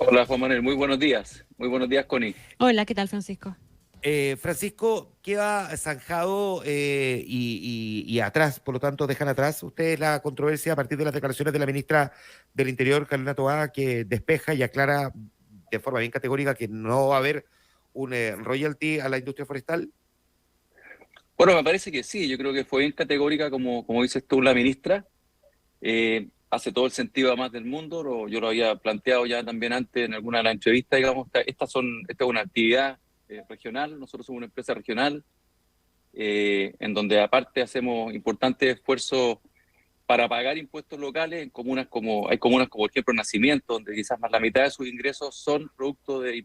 Hola Juan Manuel, muy buenos días. Muy buenos días, Connie. Hola, ¿qué tal, Francisco? Francisco, queda zanjado y atrás, por lo tanto, dejan atrás ustedes la controversia a partir de las declaraciones de la ministra del Interior, Carolina Toá, que despeja y aclara de forma bien categórica que no va a haber un royalty a la industria forestal. Bueno, me parece que sí, yo creo que fue bien categórica, como dices tú, la ministra. Hace todo el sentido además del mundo, yo lo había planteado ya también antes en alguna de las entrevistas, digamos, esta es una actividad regional, nosotros somos una empresa regional, en donde aparte hacemos importantes esfuerzos para pagar impuestos locales en hay comunas como por ejemplo Nacimiento, donde quizás más la mitad de sus ingresos son producto de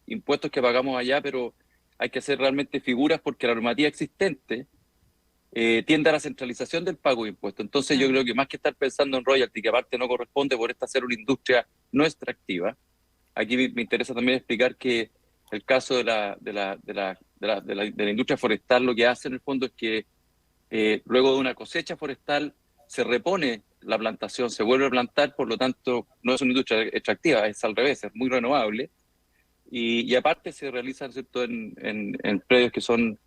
impuestos que pagamos allá, pero hay que hacer realmente figuras porque la normativa existente tiende a la centralización del pago de impuestos. Entonces yo Claro. creo que más que estar pensando en royalty, que aparte no corresponde por esta ser una industria no extractiva, aquí me interesa también explicar que el caso de la industria forestal lo que hace en el fondo es que luego de una cosecha forestal se repone la plantación, se vuelve a plantar, por lo tanto no es una industria extractiva, es al revés, es muy renovable y aparte se realizan, ¿cierto?, en predios que son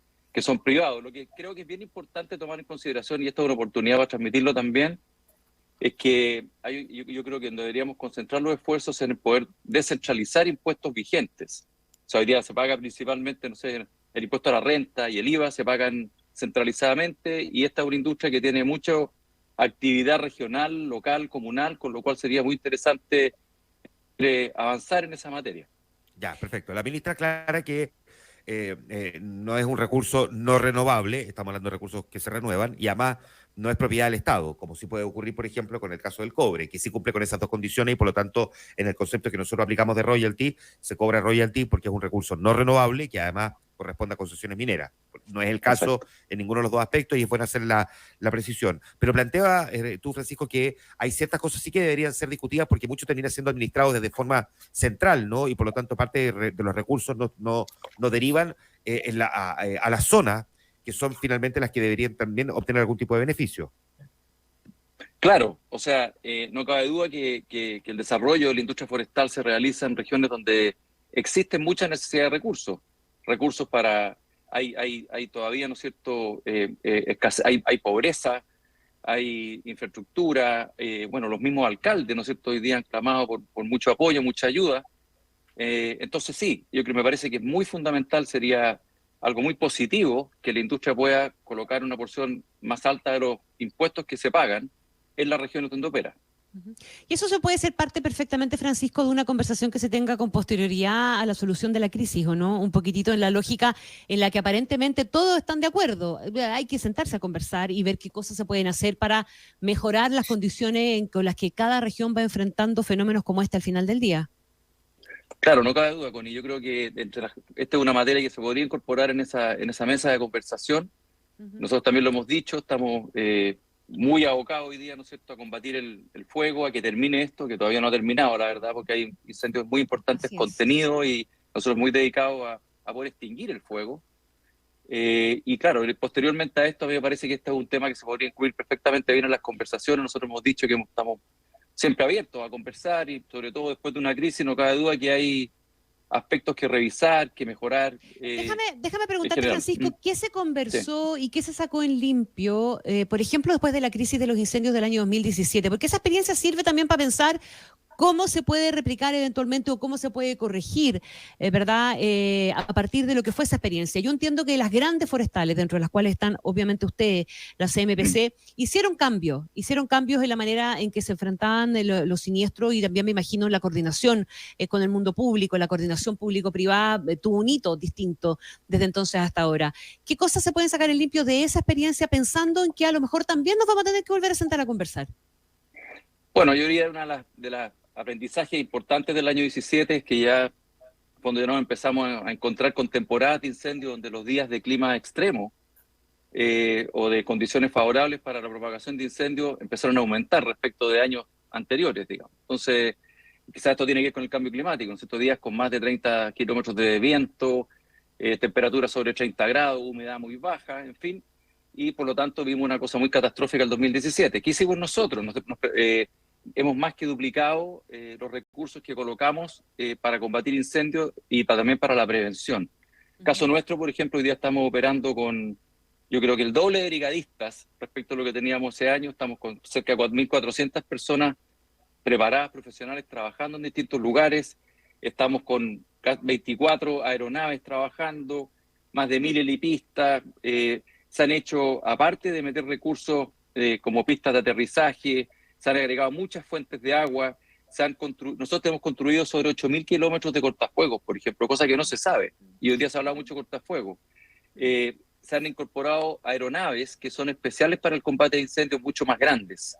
privados. Lo que creo que es bien importante tomar en consideración, y esto es una oportunidad para transmitirlo también, es que yo creo que deberíamos concentrar los esfuerzos en el poder descentralizar impuestos vigentes. O sea, hoy día se paga principalmente, no sé, el impuesto a la renta y el IVA se pagan centralizadamente, y esta es una industria que tiene mucha actividad regional, local, comunal, con lo cual sería muy interesante avanzar en esa materia. Ya, perfecto. La ministra aclara que no es un recurso no renovable, estamos hablando de recursos que se renuevan, y además no es propiedad del Estado, como sí puede ocurrir, por ejemplo, con el caso del cobre, que sí cumple con esas dos condiciones y por lo tanto, en el concepto que nosotros aplicamos de royalty, se cobra royalty porque es un recurso no renovable que además corresponde a concesiones mineras. No es el caso Exacto. en ninguno de los dos aspectos y es bueno hacer la precisión. Pero plantea tú, Francisco, que hay ciertas cosas sí que deberían ser discutidas porque mucho termina siendo administrado desde forma central, ¿no? Y por lo tanto parte de los recursos no derivan a las zonas que son finalmente las que deberían también obtener algún tipo de beneficio. Claro, o sea, no cabe duda que el desarrollo de la industria forestal se realiza en regiones donde existen mucha necesidad de recursos. Recursos para, hay todavía, ¿no es cierto?, hay pobreza, hay infraestructura, bueno, los mismos alcaldes, ¿no es cierto?, hoy día han clamado por mucho apoyo, mucha ayuda. Entonces sí, yo creo que me parece que es muy fundamental, sería algo muy positivo que la industria pueda colocar una porción más alta de los impuestos que se pagan en la región donde opera. Ujú. Y eso se puede ser parte perfectamente, Francisco, de una conversación que se tenga con posterioridad a la solución de la crisis, ¿o no? Un poquitito en la lógica en la que aparentemente todos están de acuerdo. Hay que sentarse a conversar y ver qué cosas se pueden hacer para mejorar las condiciones con las que cada región va enfrentando fenómenos como este al final del día. Claro, no cabe duda, Connie. Yo creo que esta es una materia que se podría incorporar en esa mesa de conversación. Ujú. Nosotros también lo hemos dicho, estamos muy abocados hoy día, ¿no es cierto?, a combatir el fuego, a que termine esto, que todavía no ha terminado, la verdad, porque hay incendios muy importantes Así es. contenidos y nosotros muy dedicados a poder extinguir el fuego. Y claro, posteriormente a esto, a mí me parece que este es un tema que se podría incluir perfectamente bien en las conversaciones. Nosotros hemos dicho que estamos siempre abiertos a conversar y sobre todo después de una crisis no cabe duda que hay aspectos que revisar, que mejorar Déjame en preguntarte, general. Francisco, ¿qué se Sí. conversó y qué se sacó en limpio, por ejemplo, después de la crisis de los incendios del año 2017? Porque esa experiencia sirve también para pensar cómo se puede replicar eventualmente o cómo se puede corregir, ¿verdad? A partir de lo que fue esa experiencia. Yo entiendo que las grandes forestales, dentro de las cuales están obviamente ustedes, la CMPC, hicieron cambios en la manera en que se enfrentaban los siniestros y también me imagino en la coordinación con el mundo público, la coordinación público-privada tuvo un hito distinto desde entonces hasta ahora. ¿Qué cosas se pueden sacar en limpio de esa experiencia pensando en que a lo mejor también nos vamos a tener que volver a sentar a conversar? Bueno, yo diría una de las aprendizajes importantes del año 17 es que ya cuando ya nos empezamos a encontrar con temporadas de incendio donde los días de clima extremo o de condiciones favorables para la propagación de incendios empezaron a aumentar respecto de años anteriores, digamos. Entonces, quizás esto tiene que ver con el cambio climático, en estos días con más de 30 kilómetros de viento, temperatura sobre 30 grados, humedad muy baja, en fin, y por lo tanto vimos una cosa muy catastrófica el 2017. ¿Qué hicimos nosotros? hemos más que duplicado los recursos que colocamos para combatir incendios y también para la prevención. Caso nuestro, por ejemplo, hoy día estamos operando con, yo creo que el doble de brigadistas respecto a lo que teníamos hace años. Estamos con cerca de 4.400 personas preparadas, profesionales, trabajando en distintos lugares. Estamos con 24 aeronaves trabajando, más de 1.000 helipistas. Se han hecho, aparte de meter recursos como pistas de aterrizaje, se han agregado muchas fuentes de agua. Nosotros hemos construido sobre 8.000 kilómetros de cortafuegos, por ejemplo, cosa que no se sabe. Y hoy día se habla mucho de cortafuegos. Se han incorporado aeronaves que son especiales para el combate de incendios mucho más grandes.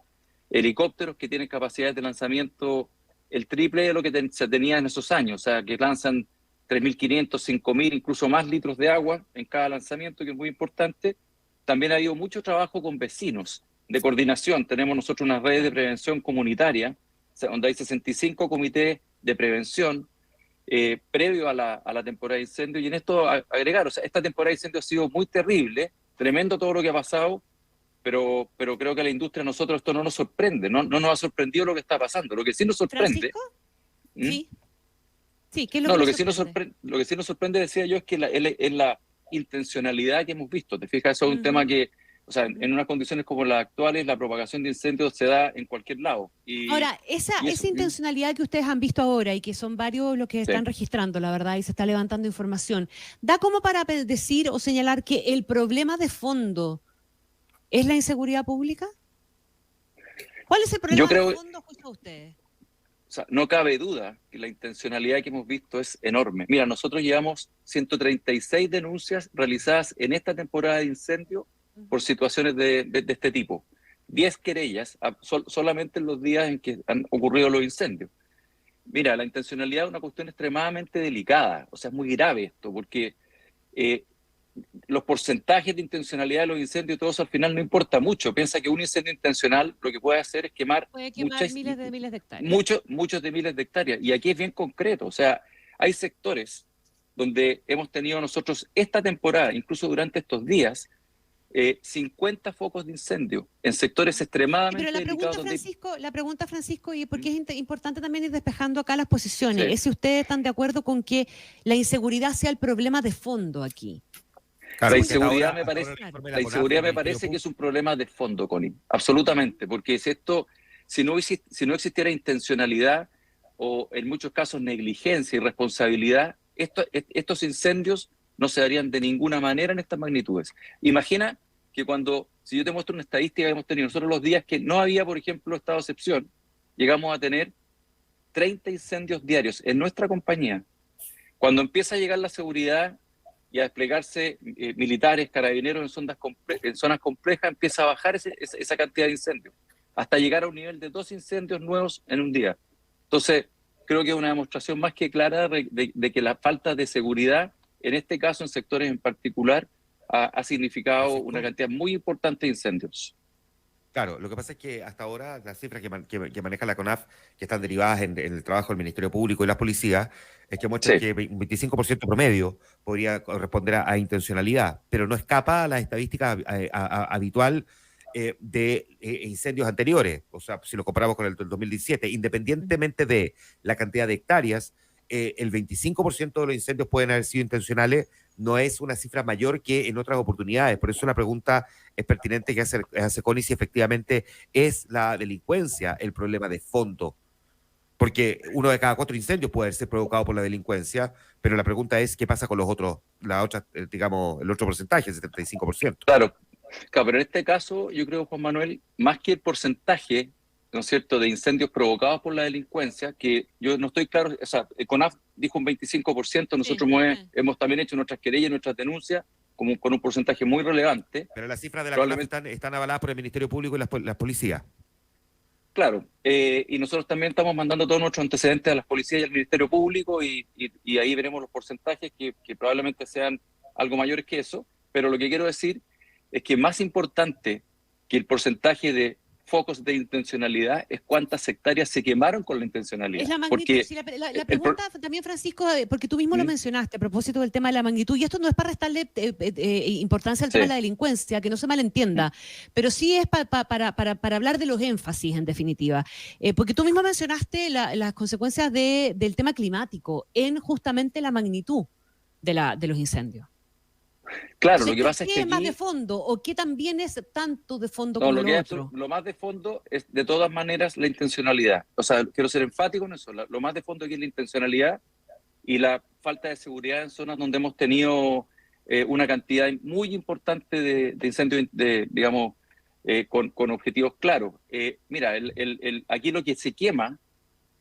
Helicópteros que tienen capacidades de lanzamiento el triple de lo que se tenía en esos años, o sea, que lanzan 3.500, 5.000, incluso más litros de agua en cada lanzamiento, que es muy importante. También ha habido mucho trabajo con vecinos de coordinación. Tenemos nosotros una red de prevención comunitaria, donde hay 65 comités de prevención previo a la temporada de incendio. Y en esto agregar, o sea, esta temporada de incendio ha sido muy terrible, tremendo todo lo que ha pasado, pero creo que a la industria, a nosotros esto no nos sorprende, no nos ha sorprendido lo que está pasando. Lo que sí nos sorprende... ¿Francisco? Sí. Sí, ¿qué es lo que sí nos sorprende, decía yo, es que es la intencionalidad que hemos visto. ¿Te fijas? Eso es un tema que, o sea, en unas condiciones como las actuales, la propagación de incendios se da en cualquier lado. Ahora, esa intencionalidad que ustedes han visto ahora y que son varios los que están registrando, la verdad, y se está levantando información, ¿da como para decir o señalar que el problema de fondo es la inseguridad pública? ¿Cuál es el problema de fondo justo a ustedes? O sea, no cabe duda que la intencionalidad que hemos visto es enorme. Mira, nosotros llevamos 136 denuncias realizadas en esta temporada de incendio por situaciones de este tipo. 10 querellas solamente en los días en que han ocurrido los incendios. Mira, la intencionalidad es una cuestión extremadamente delicada. O sea, es muy grave esto, porque los porcentajes de intencionalidad de los incendios, todo eso al final no importa mucho. Piensa que un incendio intencional lo que puede hacer es quemar miles de hectáreas. Muchos de miles de hectáreas. Y aquí es bien concreto. O sea, hay sectores donde hemos tenido nosotros esta temporada, incluso durante estos días, 50 focos de incendio en sectores extremadamente delicados. La pregunta, Francisco, y porque es importante también ir despejando acá las posiciones, es si ustedes están de acuerdo con que la inseguridad sea el problema de fondo aquí. Claro, la inseguridad me parece que es un problema de fondo, Connie, absolutamente, porque si no existiera intencionalidad o en muchos casos negligencia y responsabilidad, estos incendios no se darían de ninguna manera en estas magnitudes. Imagina que si yo te muestro una estadística que hemos tenido nosotros los días que no había, por ejemplo, estado de excepción, llegamos a tener 30 incendios diarios en nuestra compañía. Cuando empieza a llegar la seguridad y a desplegarse militares, carabineros en zonas complejas, empieza a bajar esa cantidad de incendios, hasta llegar a un nivel de 2 incendios nuevos en un día. Entonces, creo que es una demostración más que clara de que la falta de seguridad, en este caso en sectores en particular, ha significado una cantidad muy importante de incendios. Claro, lo que pasa es que hasta ahora las cifras que maneja la CONAF, que están derivadas en el trabajo del Ministerio Público y las policías, es que muestran que un 25% promedio podría corresponder a intencionalidad, pero no escapa a la estadística habitual de incendios anteriores. O sea, si lo comparamos con el 2017, independientemente de la cantidad de hectáreas, el 25% de los incendios pueden haber sido intencionales. No es una cifra mayor que en otras oportunidades. Por eso la pregunta es pertinente que hace Connie, si efectivamente es la delincuencia el problema de fondo. Porque 1 de cada 4 incendios puede ser provocado por la delincuencia, pero la pregunta es qué pasa con el otro porcentaje, el 75%. Claro, pero en este caso yo creo, Juan Manuel, más que el porcentaje, ¿no es cierto?, de incendios provocados por la delincuencia, que yo no estoy claro, o sea, CONAF dijo un 25%, nosotros hemos también hecho nuestras querellas, nuestras denuncias, con un porcentaje muy relevante. Pero las cifras de la CONAF están avaladas por el Ministerio Público y las policías. Claro, y nosotros también estamos mandando todos nuestros antecedentes a las policías y al Ministerio Público, y ahí veremos los porcentajes que probablemente sean algo mayores que eso, pero lo que quiero decir es que más importante que el porcentaje de focos de intencionalidad es cuántas hectáreas se quemaron con la intencionalidad. Es la magnitud. Porque Sí, la pregunta también, Francisco, porque tú mismo lo mencionaste a propósito del tema de la magnitud, y esto no es para restarle importancia al tema de la delincuencia, que no se malentienda, pero sí es para hablar de los énfasis, en definitiva. Porque tú mismo mencionaste las consecuencias del tema climático en justamente la magnitud de los incendios. Claro, Entonces, lo que pasa es que ¿qué es más aquí, de fondo o qué también es tanto de fondo no, como lo otro? lo más de fondo es de todas maneras la intencionalidad. O sea, quiero ser enfático en eso. Lo más de fondo aquí es la intencionalidad y la falta de seguridad en zonas donde hemos tenido una cantidad muy importante de incendios, digamos, con objetivos claros. Mira, aquí lo que se quema,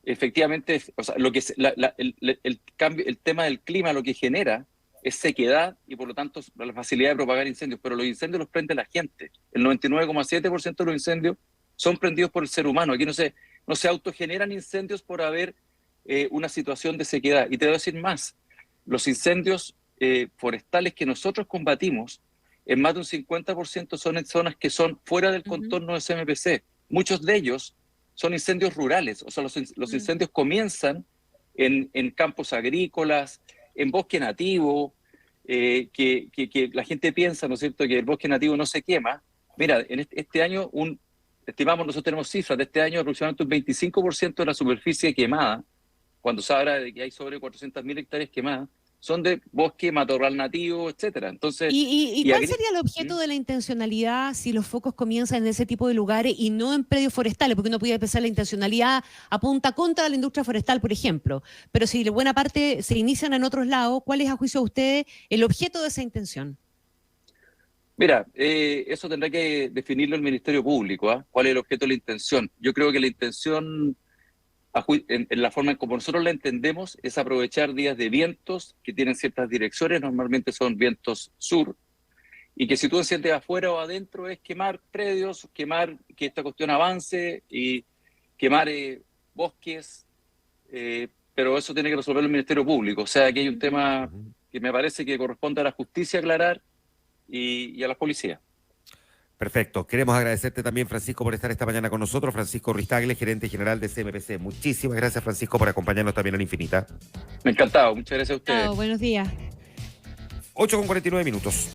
efectivamente, o sea, lo que el cambio, el tema del clima lo que genera es sequedad y por lo tanto la facilidad de propagar incendios, pero los incendios los prende la gente. El 99,7% de los incendios son prendidos por el ser humano. Aquí no se autogeneran incendios por haber una situación de sequedad. Y te voy a decir más, los incendios forestales que nosotros combatimos, en más de un 50% son en zonas que son fuera del contorno de CMPC. Muchos de ellos son incendios rurales, o sea, los incendios comienzan en campos agrícolas, en bosque nativo, que la gente piensa, ¿no es cierto?, que el bosque nativo no se quema. Mira, en este año, estimamos, nosotros tenemos cifras de este año, aproximadamente un 25% de la superficie quemada, cuando se habla de que hay sobre 400.000 hectáreas quemadas, son de bosque, matorral nativo, etcétera. Entonces, ¿Y cuál sería el objeto de la intencionalidad si los focos comienzan en ese tipo de lugares y no en predios forestales? Porque uno podría pensar la intencionalidad apunta contra la industria forestal, por ejemplo. Pero si de buena parte se inician en otros lados, ¿cuál es, a juicio de ustedes, el objeto de esa intención? Mira, eso tendrá que definirlo el Ministerio Público, ¿ah? ¿Cuál es el objeto de la intención? Yo creo que la intención, en la forma en como nosotros la entendemos, es aprovechar días de vientos que tienen ciertas direcciones, normalmente son vientos sur, y que si tú enciendes afuera o adentro es quemar predios, quemar que esta cuestión avance y quemar bosques, pero eso tiene que resolver el Ministerio Público. O sea, aquí hay un tema que me parece que corresponde a la justicia aclarar y a la policía. Perfecto. Queremos agradecerte también, Francisco, por estar esta mañana con nosotros. Francisco Ruiz-Tagle, gerente general de CMPC. Muchísimas gracias, Francisco, por acompañarnos también en Infinita. Me ha encantado. Muchas gracias a ustedes. Buenos días. 8:49 minutos.